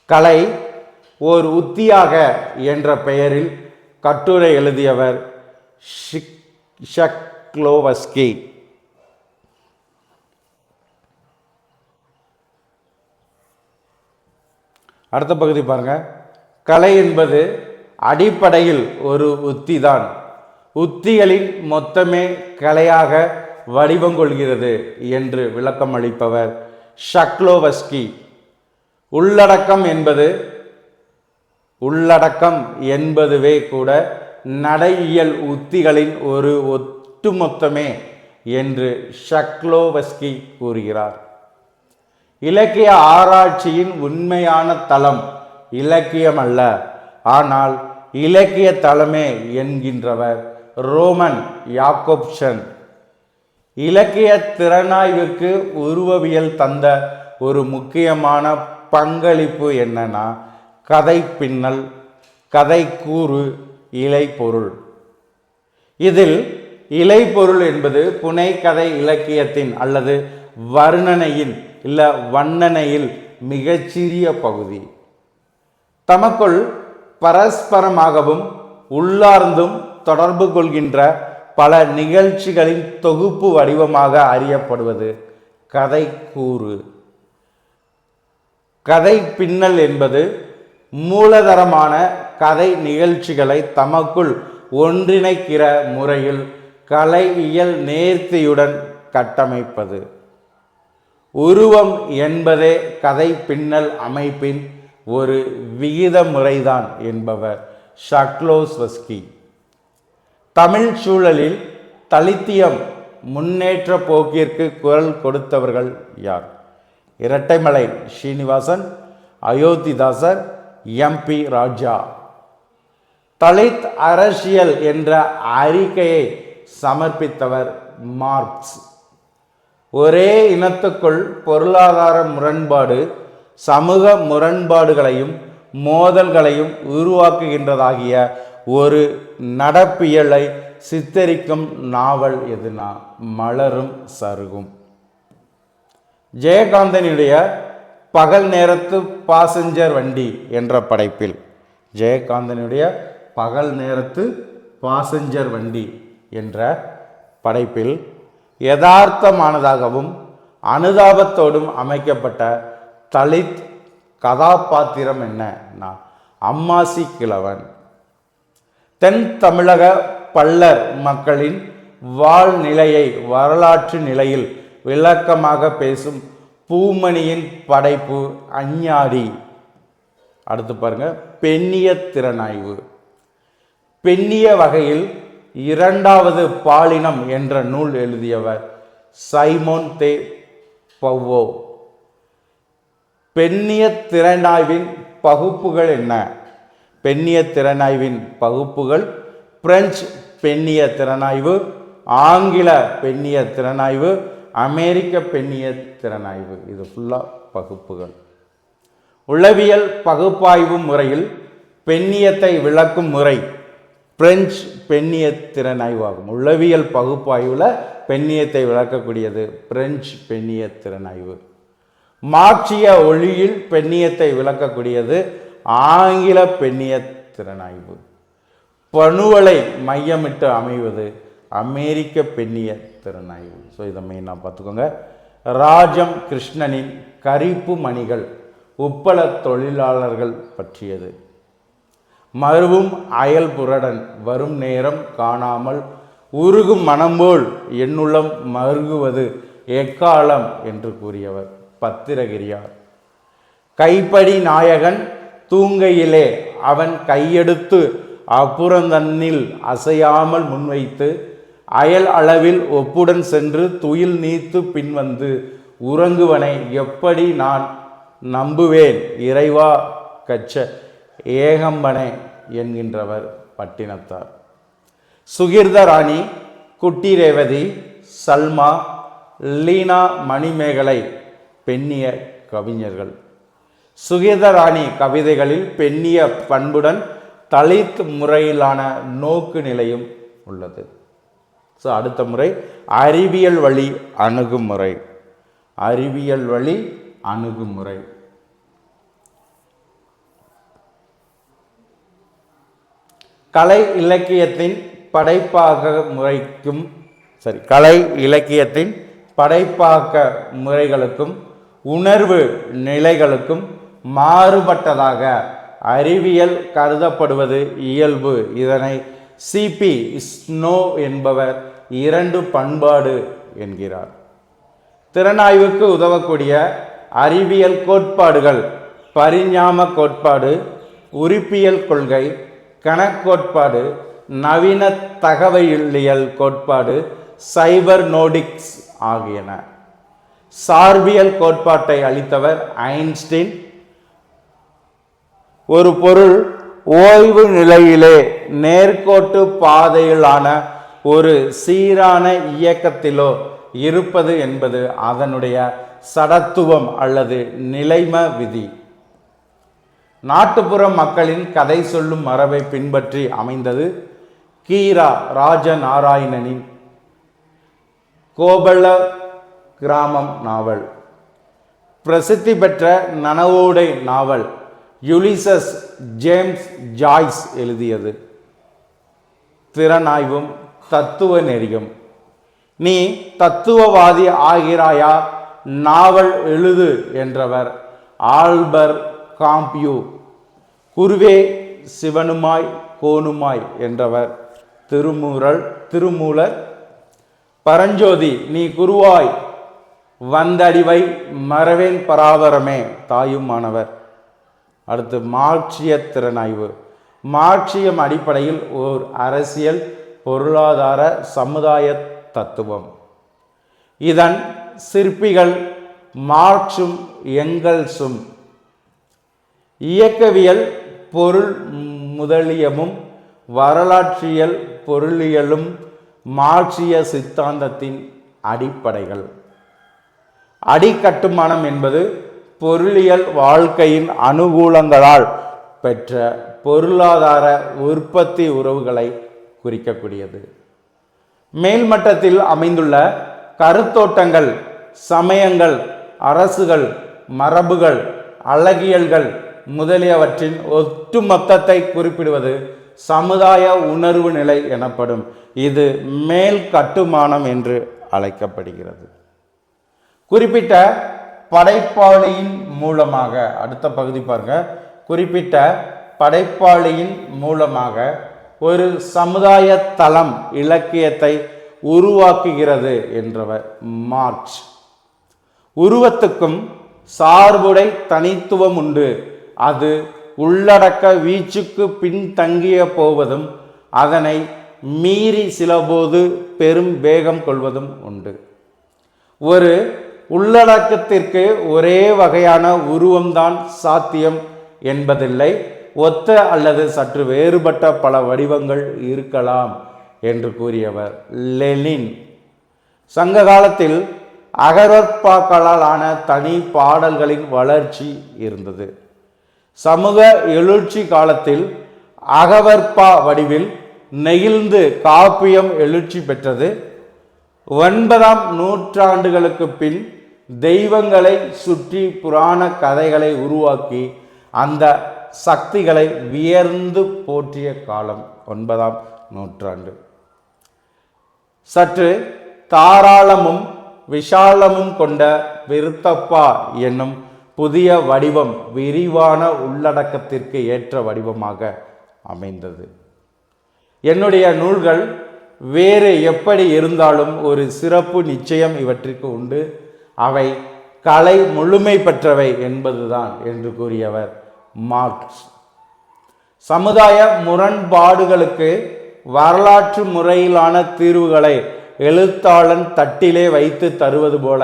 கலை ஓர் உத்தியாக என்ற பெயரில் கட்டுரை எழுதியவர் ஷக்லோவஸ்கி. அடுத்த பகுதி பாருங்க. கலை என்பது அடிப்படையில் ஒரு உத்தி தான். உத்திகளின் மொத்தமே கலையாக வடிவம் கொள்கிறது என்று விளக்கம் அளிப்பவர் ஷக்லோவஸ்கி. உள்ளடக்கம் என்பதுவே கூட நடையியல் உத்திகளின் ஒரு ஒட்டுமொத்தமே என்று ஷக்லோவஸ்கி கூறுகிறார். இலக்கிய ஆராய்ச்சியின் உண்மையான தளம் இலக்கியம் அல்ல, ஆனால் இலக்கிய தளமே என்கின்றவர் ரோமன் யாக்கோப்சன். இலக்கிய திறனாய்வுக்கு உருவவியல் தந்த ஒரு முக்கியமான பங்களிப்பு என்னன்னா கதை பின்னல், கதை கூறு, இலைப்பொருள். இதில் இலைப்பொருள் என்பது புனைகதை இலக்கியத்தின் அல்லது வர்ணனையின் இல்ல வண்ணனையில் மிகச்சிறிய பகுதி. தமக்குள் பரஸ்பரமாகவும் உள்ளார்ந்தும் தொடர்பு கொள்கின்ற பல நிகழ்ச்சிகளின் தொகுப்பு வடிவமாக அறியப்படுவது கதை கூறு. கதை பின்னல் என்பது மூலதரமான கதை நிகழ்ச்சிகளை தமக்குள் ஒன்றிணைக்கிற முறையில் கலையியல் நேர்த்தியுடன் கட்டமைப்பது. உருவம் என்பதே கதை பின்னல் அமைப்பின் ஒரு விகித முறைதான் என்பவர் ஷக்லோவஸ்கி. தமிழ் சூழலில் தலித்தியம் முன்னேற்ற போக்கிற்கு குரல் கொடுத்தவர்கள் யார்? இரட்டைமலை ஸ்ரீனிவாசன், அயோத்திதாசர், எம்பி ராஜா. தலித் அரசியல் என்ற அறிக்கையை சமர்ப்பித்தவர் மார்க்ஸ். ஒரே இனத்துக்குள் பொருளாதார முரண்பாடு சமூக முரண்பாடுகளையும் மோதல்களையும் உருவாக்குகின்றதாகிய ஒரு நடப்பியலை சித்தரிக்கும் நாவல் எதுனா மலரும் சருகும். ஜெயகாந்தனுடைய பகல் நேரத்து பாசஞ்சர் வண்டி என்ற படைப்பில் ஜெயகாந்தனுடைய பகல் நேரத்து பாசஞ்சர் வண்டி என்ற படைப்பில் யதார்த்தமானதாகவும் அனுதாபத்தோடும் அமைக்கப்பட்ட தலித் கதாபாத்திரம் என்னன்னா அம்மாசி கிழவன். தென் தமிழக பள்ளர் மக்களின் வாழ்நிலையை வரலாற்று நிலையில் விளக்கமாக பேசும் பூமணியின் படைப்பு அஞ்ஞாடி. அடுத்து பாருங்க, பெண்ணிய திறனாய்வு. பெண்ணிய வகையில் இரண்டாவது பாலினம் என்ற நூல் எழுதியவர் சைமோன் தே பவ்வோ. பெண்ணிய திறனாய்வின் பகுப்புகள் என்ன? பெண்ணிய திறனாய்வின் பகுப்புகள் பிரெஞ்சு பெண்ணிய திறனாய்வு, ஆங்கில பெண்ணிய திறனாய்வு, அமெரிக்க பெண்ணிய திறனாய்வு. இது ஃபுல்லாக பகுப்புகள். உளவியல் பகுப்பாய்வு முறையில் பெண்ணியத்தை விளக்கும் முறை பிரெஞ்சு பெண்ணிய திறனாய்வு ஆகும். உளவியல் பகுப்பாய்வில் பெண்ணியத்தை விளக்கக்கூடியது பிரெஞ்சு பெண்ணிய திறனாய்வு. மார்க்சிய ஒளியில் பெண்ணியத்தை விளக்கக்கூடியது ஆங்கில பெண்ணிய திறனாய்வு. பணுவலை மையமிட்டு அமைவது அமெரிக்க பெண்ணிய திறனாய்வு. ஸோ இதை மெயினாக பார்த்துக்கோங்க. ராஜம் கிருஷ்ணனின் கரிப்பு மணிகள் உப்பள தொழிலாளர்கள் பற்றியது. மருவும் அயல் புரடன் வரும் நேரம் காணாமல் உருகும் மனம்போல் என்னுள்ளம் மருகுவது எக்காலம் என்று கூறியவர் பத்திரகிரியார். கைப்படி நாயகன் தூங்கையிலே அவன் கையெடுத்து அப்புறந்தன்னில் அசையாமல் முன்வைத்து அயல் அளவில் ஒப்புடன் சென்று துயில் நீத்து பின்வந்து உறங்குவனை எப்படி நான் நம்புவேன் இறைவா கச்ச ஏகம்பனை என்கின்றவர் பட்டினத்தார். சுகிர்த ராணி, குட்டி ரேவதி, சல்மா, லீனா மணிமேகலை பெண்ணிய கவிஞர்கள். சுகிர்த ராணி கவிதைகளில் பெண்ணிய பண்புடன் தலித் முறையிலான நோக்கு நிலையும் உள்ளது. ஸோ அடுத்த முறை அறிவியல் வழி அணுகுமுறை. அறிவியல் வழி அணுகுமுறை. கலை இலக்கியத்தின் படைப்பாக்க முறைக்கும் கலை இலக்கியத்தின் படைப்பாக்க முறைகளுக்கும் உணர்வு நிலைகளுக்கும் மாறுபட்டதாக அறிவியல் கருதப்படுவது இயல்பு. இதனை சிபி ஸ்னோ என்பவர் இரண்டு பண்பாடு என்கிறார். திறனாய்வுக்கு உதவக்கூடிய அறிவியல் கோட்பாடுகள் பரிஞாம கோட்பாடு, உறுப்பியல் கொள்கை, கணக்கோட்பாடு, நவீன தகவலியல் கோட்பாடு, சைபர் நோடிக்ஸ் ஆகியன. சார்பியல் கோட்பாட்டை அளித்தவர் ஐன்ஸ்டீன். ஒரு பொருள் ஓய்வு நிலையிலே நேர்கோட்டு பாதையிலான ஒரு சீரான இயக்கத்திலோ இருப்பது என்பது அதனுடைய சடத்துவம் அல்லது நிலைம விதி. நாட்டுப்புற மக்களின் கதை சொல்லும் மரபை பின்பற்றி அமைந்தது கீரா ராஜநாராயணனின் கோபல கிராமம் நாவல். பிரசித்தி பெற்ற நனவோடை நாவல் யுலிசஸ் ஜேம்ஸ் ஜாய்ஸ் எழுதியது. திறனாய்வும் தத்துவ நெறியும். நீ தத்துவவாதி ஆகிறாயா, நாவல் எழுது என்றவர் ஆல்பர் காம்பியூ. குருவே சிவனுமாய் கோனுமாய் என்றவர் திருமூலர். பரஞ்சோதி நீ குருவாய் வந்தடிவை மறவேன் பராபரமே தாயுமானவர். அடுத்து மார்க்சிய திறனாய்வு. மார்க்சியம் அடிப்படையில் ஓர் அரசியல், பொருளாதார, சமுதாய தத்துவம். இதன் சிற்பிகள் மார்க்சும் எங்கல்ஸும். இயக்கவியல் பொருள் முதலியமும் வரலாற்றியல் பொருளியலும் மார்க்சிய சித்தாந்தத்தின் அடிப்படைகள். அடிக்கட்டுமானம் என்பது பொருளியல் வாழ்க்கையின் அனுகூலங்களால் பெற்ற பொருளாதார உற்பத்தி உறவுகளை குறிக்கக்கூடியது. மேல்மட்டத்தில் அமைந்துள்ள கருத்தோட்டங்கள், சமயங்கள், அரசுகள், மரபுகள், அழகியல்கள் முதலியவற்றின் ஒட்டுமொத்தத்தை குறிப்பிடுவது சமுதாய உணர்வு நிலை எனப்படும். இது மேல் கட்டுமானம் என்று அழைக்கப்படுகிறது. குறிப்பிட்ட படைப்பாளியின் மூலமாக, அடுத்த பகுதி பாருங்க, குறிப்பிட்ட படைப்பாளியின் மூலமாக ஒரு சமுதாய தளம் இலக்கியத்தை உருவாக்குகிறது என்றவர் மார்க்ஸ். உருவத்துக்கும் சார்புடை தனித்துவம் உண்டு. அது உள்ளடக்க வீச்சுக்கு பின்தங்கிய போவதும் அதனை மீறி சிலபோது பெரும் வேகம் கொள்வதும் உண்டு. ஒரு உள்ளடக்கத்திற்கு ஒரே வகையான உருவம்தான் சாத்தியம் என்பதில்லை. ஒத்த அல்லது சற்று வேறுபட்ட பல வடிவங்கள் இருக்கலாம் என்று கூறியவர் லெனின். சங்க காலத்தில் அகவற்பாக்களால் ஆன தனி பாடல்களின் வளர்ச்சி இருந்தது. சமூக எழுச்சி காலத்தில் அகவற்பா வடிவில் நெகிழ்ந்து காப்பியம் எழுச்சி பெற்றது. 9ஆம் நூற்றாண்டுகளுக்கு பின் தெய்வங்களை சுற்றி புராண கதைகளை உருவாக்கி அந்த சக்திகளை வியர்ந்து போற்றிய காலம் 9ஆம் நூற்றாண்டு. சற்று தாராளமும் விஷாலமும் கொண்ட விருத்தப்பா என்னும் புதிய வடிவம் விரிவான உள்ளடக்கத்திற்கு ஏற்ற வடிவமாக அமைந்தது. என்னுடைய நூல்கள் வேறு எப்படி இருந்தாலும் ஒரு சிறப்பு நிச்சயம் இவற்றிற்கு உண்டு. அவை கலை முழுமை பெற்றவை என்பதுதான் என்று கூறியவர் மார்க்ஸ். சமுதாய முரண்பாடுகளுக்கு வரலாற்று முறையிலான தீர்வுகளை எழுத்தாளன் தட்டிலே வைத்து தருவது போல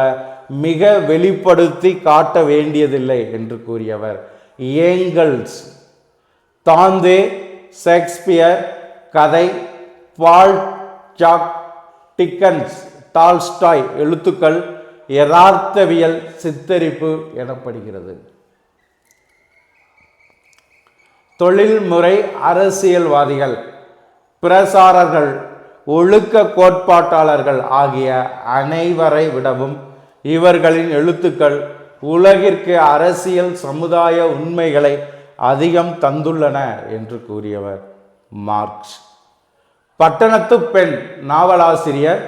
மிக வெளிப்படுத்தி காட்ட வேண்டியதில்லை என்று கூறியவர் ஏங்கல்ஸ். தாந்தே, ஷேக்ஸ்பியர் கதை, பால் ஜாக் டிக்கன்ஸ், டால்ஸ்டாய் எழுத்துக்கள் யதார்த்தவியல் சித்தரிப்பு எனப்படுகிறது. தொழில்முறை அரசியல்வாதிகள், பிரசாரர்கள், ஒழுக்க கோட்பாட்டாளர்கள் ஆகிய அனைவரை விடவும் இவர்களின் எழுத்துக்கள் உலகிற்கு அரசியல் சமுதாய உண்மைகளை அதிகம் தந்துள்ளன என்று கூறியவர் மார்க்ஸ். பட்டணத்து பெண் நாவலாசிரியர்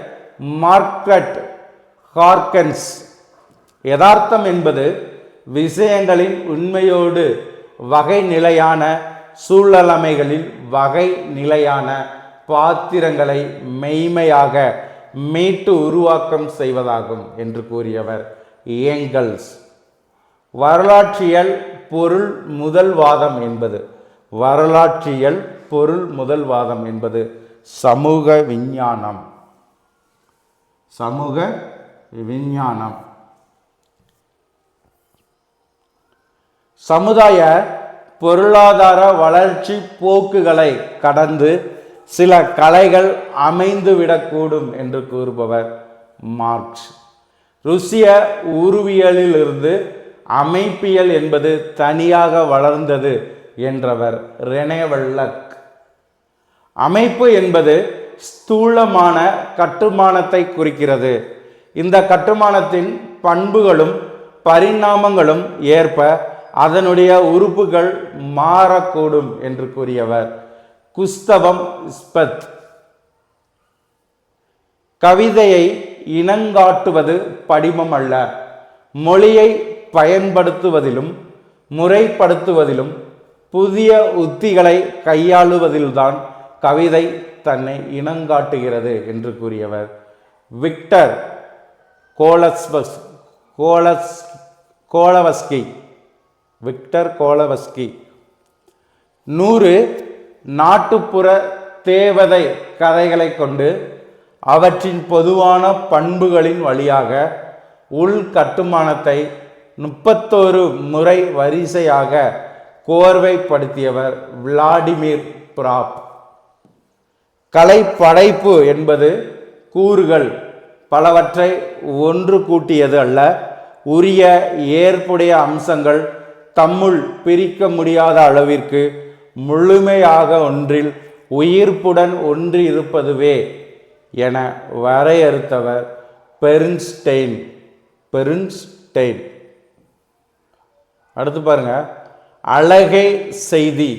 மார்க்ரெட் ஹார்கன்ஸ். யதார்த்தம் என்பது விஷயங்களின் உண்மையோடு வகை நிலையான சூழலமைகளில் வகை நிலையான பாத்திரங்களை மெய்மையாக மீட்டு உருவாக்கம் செய்வதாகும் என்று கூறியவர் ஏங்கல்ஸ். வரலாற்றியல் பொருள் முதல்வாதம் என்பது வரலாற்றியல் பொருள் முதல்வாதம் என்பது சமூக விஞ்ஞானம். சமூக விஞ்ஞானம் சமுதாய பொருளாதார வளர்ச்சி போக்குகளை கடந்து சில கலைகள் அமைந்துவிடக்கூடும் என்று கூறுபவர் மார்க்ஸ். ருசிய உருவியலிலிருந்து அமைப்பியல் என்பது தனியாக வளர்ந்தது என்றவர் ரெனே வல்லக். அமைப்பு என்பது ஸ்தூலமான கட்டுமானத்தை குறிக்கிறது. இந்த கட்டுமானத்தின் பண்புகளும் பரிணாமங்களும் ஏற்ப அதனுடைய உறுப்புகள் மாறக்கூடும் என்று கூறியவர் குஸ்தவம் ஸ்பெத். கவிதையை இனங்காட்டுவது படிமம் அல்ல, மொழியை பயன்படுத்துவதிலும் முறைப்படுத்துவதிலும் புதிய உத்திகளை கையாளுவதில்தான் கவிதை தன்னை இனங்காட்டுகிறது என்று கூறியவர் விக்டர் கோலவஸ்கி. விக்டர் கோலவஸ்கி. 100 நாட்டுப்புற தேவதை கதைகளை கொண்டு அவற்றின் பொதுவான பண்புகளின் வழியாக உள்கட்டுமானத்தை 31 முறை வரிசையாக கோர்வைப்படுத்தியவர் விளாடிமிர் பிராப். கலை படைப்பு என்பது கூறுகள் பலவற்றை ஒன்று கூட்டியது அல்ல, உரிய ஏற்புடைய அம்சங்கள் தம்முள் பிரிக்க முடியாத அளவிற்கு முழுமையாக ஒன்றில் உயிர்ப்புடன் ஒன்றி இருப்பதுவே என வரையறுத்தவர் பெர்ன்ஸ்டெயின். அடுத்து பாருங்க, அழகே செய்தி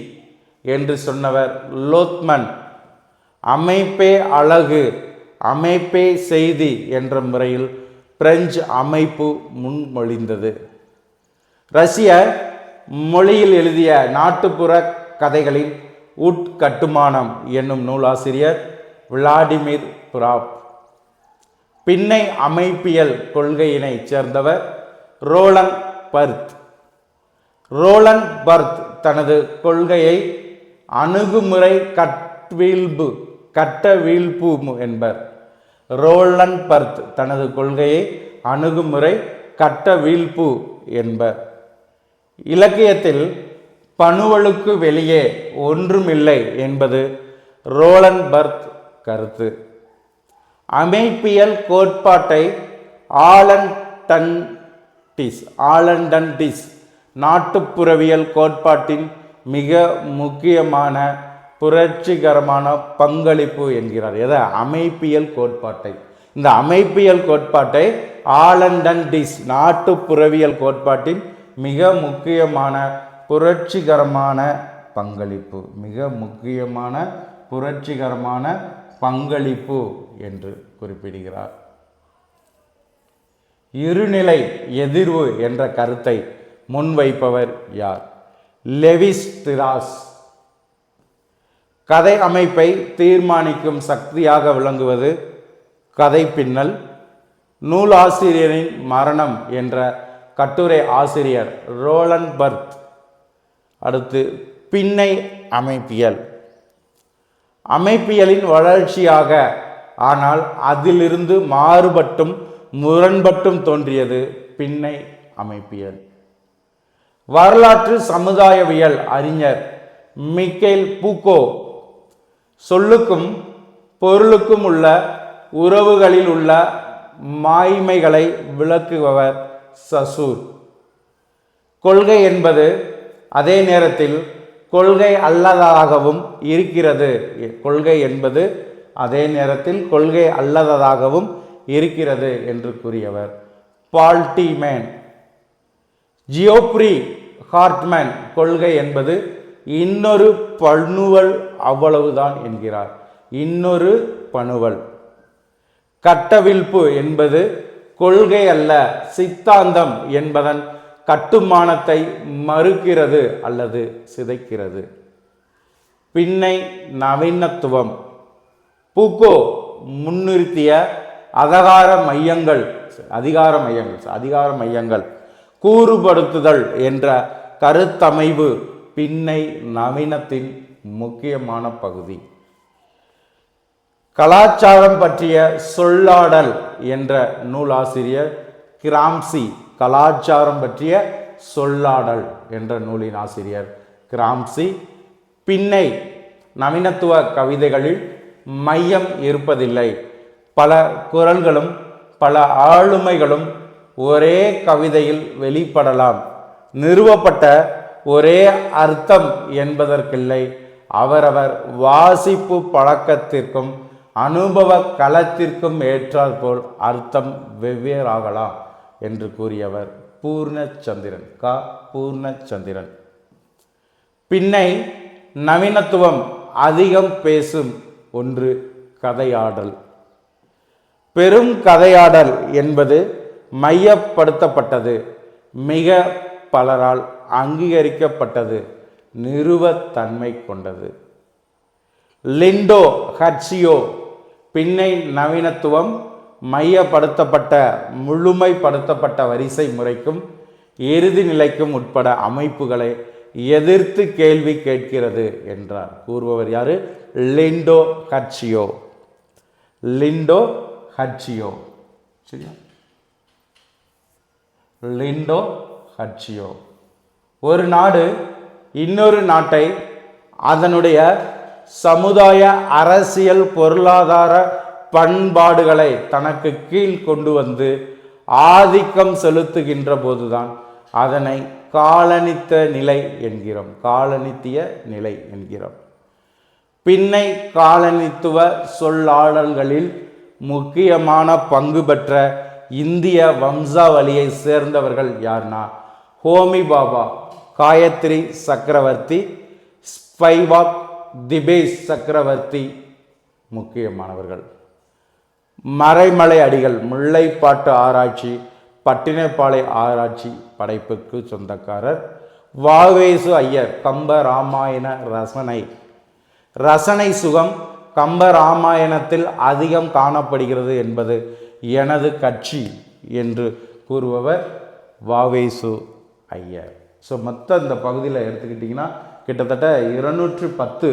என்று சொன்னவர் லோத்மன். அமைப்பே அழகு, அமைப்பே செய்தி என்ற முறையில் பிரெஞ்சு அமைப்பு முன்மொழிந்தது. ரஷ்ய மொழியில் எழுதிய நாட்டுப்புற கதைகளின் உட்கட்டுமானம் என்னும் நூலாசிரியர் விளாடிமிர் பிராப். பின்னை அமைப்பியல் கொள்கையினை சேர்ந்தவர் ரோலண்ட் பர்த். ரோலண்ட் பர்த் தனது கொள்கையை அணுகுமுறை கட்டவீழ்ப்பு என்பர். ரோலண்ட் பர்த் தனது கொள்கையை அணுகுமுறை கட்டவீழ்ப்பு என்பர். இலக்கியத்தில் பணுவலுக்கு வெளியே ஒன்றுமில்லை என்பது ரோலண்ட் பர்த் கருத்து. அமைப்பியல் கோட்பாட்டை ஆலண்டன்டிஸ் நாட்டுப்புறவியல் கோட்பாட்டின் மிக முக்கியமான புரட்சிகரமான பங்களிப்பு என்கிறார். எதை? அமைப்பியல் கோட்பாட்டை. இந்த அமைப்பியல் கோட்பாட்டை ஆலண்டன்டிஸ் நாட்டுப்புறவியல் கோட்பாட்டின் மிக முக்கியமான புரட்சிகரமான பங்களிப்பு, மிக முக்கியமான புரட்சிகரமான பங்களிப்பு என்று குறிப்பிடுகிறார். இருநிலை எதிர்வு என்ற கருத்தை முன்வைப்பவர் யார்? லெவிஸ் திராஸ். கதை அமைப்பை தீர்மானிக்கும் சக்தியாக விளங்குவது கதை பின்னல். நூலாசிரியரின் மரணம் என்ற கட்டுரை ஆசிரியர் ரோலண்ட் பர்த். அடுத்து பின்னை அமைப்பியல். அமைப்பியலின் வளர்ச்சியாக, ஆனால் அதிலிருந்து மாறுபட்டும் முரண்பட்டும் தோன்றியது பின்னை அமைப்பியல். வரலாற்று சமுதாயவியல் அறிஞர் மிக்கேல் பூக்கோ சொல்லுக்கும் பொருளுக்கும் உள்ள உறவுகளில் உள்ள மாய்மைகளை விளக்குபவர் சசூர். கொள்கை என்பது அதே நேரத்தில் கொள்கை அல்லதாகவும் இருக்கிறது. கொள்கை என்பது அதே நேரத்தில் கொள்கை அல்லதாகவும் இருக்கிறது என்று கூறியவர் பால்டிமேன். ஜியோப்ரி ஹார்ட்மேன் கொள்கை என்பது இன்னொரு பணுவல் அவ்வளவுதான் என்கிறார். இன்னொரு பணுவல். கட்டவிழ்ப்பு என்பது கொள்கை அல்ல, சித்தாந்தம் என்பதன் கட்டுமானத்தை மறுக்கிறது அல்லது சிதைக்கிறது. பின்னை நவீனத்துவம். பூக்கோ முன்னிறுத்திய அதிகார மையங்கள் கூறுபடுத்துதல் என்ற கருத்தமைவு பின்னை நவீனத்தின் முக்கியமான பகுதி. கலாச்சாரம் பற்றிய சொல்லாடல் என்ற நூலாசிரியர் கிராம்சி. கலாச்சாரம் பற்றிய சொல்லாடல் என்ற நூலின் ஆசிரியர் கிராம்சி. பின்னை நவீனத்துவ கவிதைகளில் மையம் இருப்பதில்லை. பல குரல்களும் பல ஆளுமைகளும் ஒரே கவிதையில் வெளிப்படலாம். நிறுவப்பட்ட ஒரே அர்த்தம் என்பதற்கில்லை. அவரவர் வாசிப்பு பழக்கத்திற்கும் அனுபவ களத்திற்கும் ஏற்றாற்போல் அர்த்தம் வெவ்வேறாகலாம் என்று கூறியவர் பூர்ணச்சந்திரன். பூர்ணச்சந்திரன். பின்னை நவீனத்துவம் அதிகம் பேசும் ஒன்று கதையாடல். பெரும் கதையாடல் என்பது மையப்படுத்தப்பட்டது, மிக பலரால் அங்கீகரிக்கப்பட்டது, நிறுவத்தன்மை கொண்டது. லிண்டோ ஹட்சியோ. பின்னை நவீனத்துவம் மையப்படுத்தப்பட்ட முழுமைப்படுத்தப்பட்ட வரிசை முறைக்கும் இறுதி நிலைக்கும் உட்பட அமைப்புகளை எதிர்த்து கேள்வி கேட்கிறது என்றார். கூறுபவர் யாரு? லிண்டோ ஹட்சியோ. லிண்டோ ஹட்சியோ. சரியா? லிண்டோ ஹட்சியோ. ஒரு நாடு இன்னொரு நாட்டை அதனுடைய சமுதாய அரசியல் பொருளாதார பண்பாடுகளை தனக்கு கீழ் கொண்டு வந்து ஆதிக்கம் செலுத்துகின்ற போதுதான் அதனை காலனித்திய நிலை என்கிறோம். பின்னை காலனித்துவ சொல்லாடல்களில் முக்கியமான பங்கு பெற்ற இந்திய வம்சாவளியை சேர்ந்தவர்கள் யார்னா ஹோமி பாபா, காயத்ரி சக்கரவர்த்தி, ஸ்பைவாக், திபேஷ் சக்கரவர்த்தி முக்கியமானவர்கள். மறைமலை அடிகள் முல்லைப்பாட்டு ஆராய்ச்சி, பட்டினப்பாலை ஆராய்ச்சி படைப்புக்கு சொந்தக்காரர். வாவேசு ஐயர் கம்ப ராமாயண ரசனை சுகம் கம்ப ராமாயணத்தில் அதிகம் காணப்படுகிறது என்பது எனது கட்சி என்று கூறுபவர் வாவேசு ஐயர். ஸோ மொத்த இந்த பகுதியில் எடுத்துக்கிட்டிங்கன்னா கிட்டத்தட்ட 210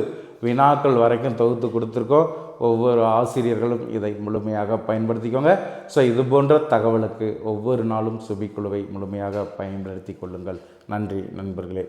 வினாக்கள் வரைக்கும் தொகுத்து கொடுத்துருக்கோம். ஒவ்வொரு ஆசிரியர்களும் இதை முழுமையாக பயன்படுத்திக்கோங்க. ஸோ இது போன்ற தகவலுக்கு ஒவ்வொரு நாளும் சுபிக்குழுவை முழுமையாக பயன்படுத்தி கொள்ளுங்கள். நன்றி நண்பர்களே.